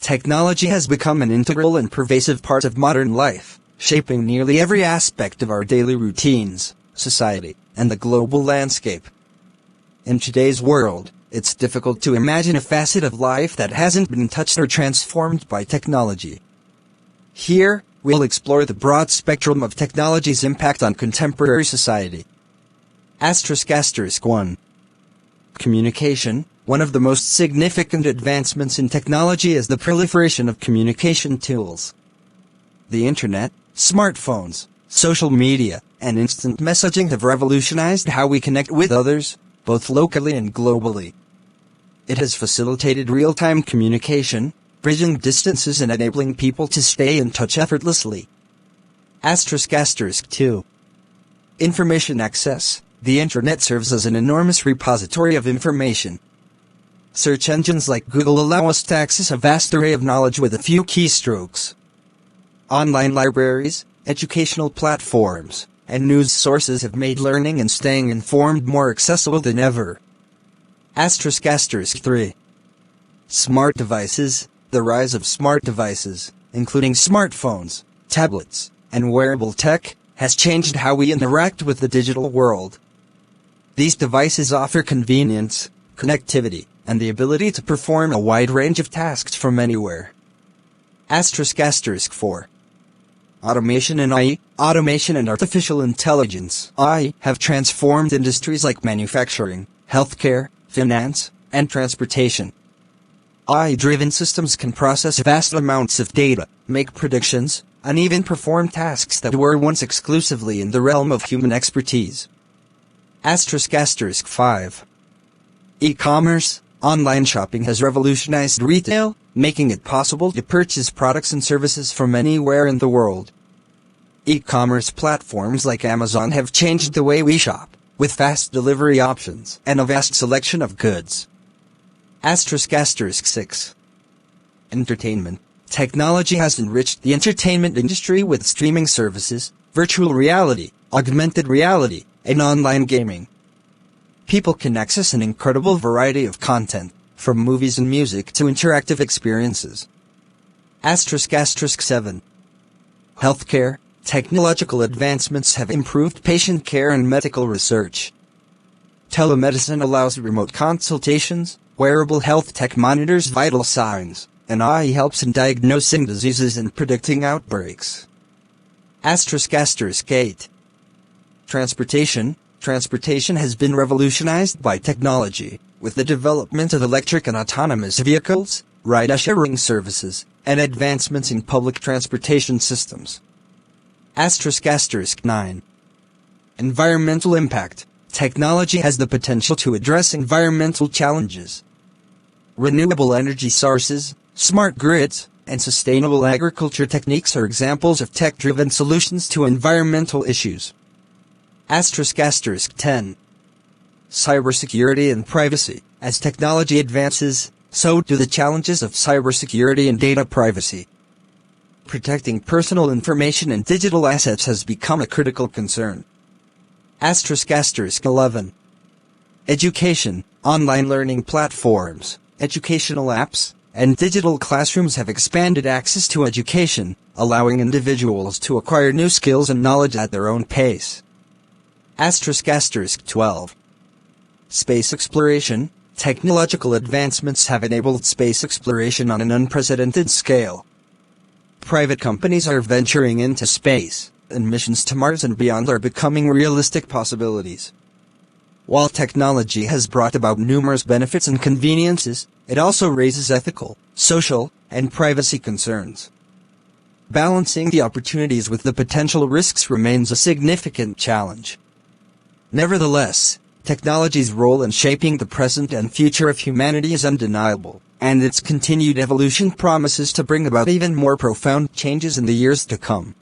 Technology has become an integral and pervasive part of modern life, shaping nearly every aspect of our daily routines, society, and the global landscape. In today's world, it's difficult to imagine a facet of life that hasn't been touched or transformed by technology. Here, we'll explore the broad spectrum of technology's impact on contemporary society. **1. Communication. One of the most significant advancements in technology is the proliferation of communication tools. The Internet, smartphones, social media, and instant messaging have revolutionized how we connect with others, both locally and globally. It has facilitated real-time communication, bridging distances and enabling people to stay in touch effortlessly. **2. Information access. The Internet serves as an enormous repository of information. Search engines like Google allow us to access a vast array of knowledge with a few keystrokes. Online libraries, educational platforms, and news sources have made learning and staying informed more accessible than ever. *3. Smart devices. The rise of smart devices, including smartphones, tablets, and wearable tech, has changed how we interact with the digital world. These devices offer convenience, connectivity, and the ability to perform a wide range of tasks from anywhere. *4. Automation and AI. Automation and artificial intelligence (AI) have transformed industries like manufacturing, healthcare, finance, and transportation. AI-driven systems can process vast amounts of data, make predictions, and even perform tasks that were once exclusively in the realm of human expertise. *5. E-commerce. Online shopping has revolutionized retail, making it possible to purchase products and services from anywhere in the world. E-commerce platforms like Amazon have changed the way we shop, with fast delivery options and a vast selection of goods. *6. Entertainment. Technology has enriched the entertainment industry with streaming services, virtual reality, augmented reality, and online gaming. People can access an incredible variety of content, from movies and music to interactive experiences. *7. Healthcare. Technological advancements have improved patient care and medical research. Telemedicine allows remote consultations, wearable health tech monitors vital signs, and AI helps in diagnosing diseases and predicting outbreaks. *8. Transportation. Transportation has been revolutionized by technology, with the development of electric and autonomous vehicles, ride-sharing services, and advancements in public transportation systems. *9. Environmental impact. Technology has the potential to address environmental challenges. Renewable energy sources, smart grids, and sustainable agriculture techniques are examples of tech-driven solutions to environmental issues. *10. Cybersecurity and privacy. As technology advances, so do the challenges of cybersecurity and data privacy. Protecting personal information and digital assets has become a critical concern. *11. Education. Online learning platforms, educational apps, and digital classrooms have expanded access to education, allowing individuals to acquire new skills and knowledge at their own pace. *12. Space exploration. Technological advancements have enabled space exploration on an unprecedented scale. Private companies are venturing into space, and missions to Mars and beyond are becoming realistic possibilities. While technology has brought about numerous benefits and conveniences, it also raises ethical, social, and privacy concerns. Balancing the opportunities with the potential risks remains a significant challenge. Nevertheless, technology's role in shaping the present and future of humanity is undeniable, and its continued evolution promises to bring about even more profound changes in the years to come.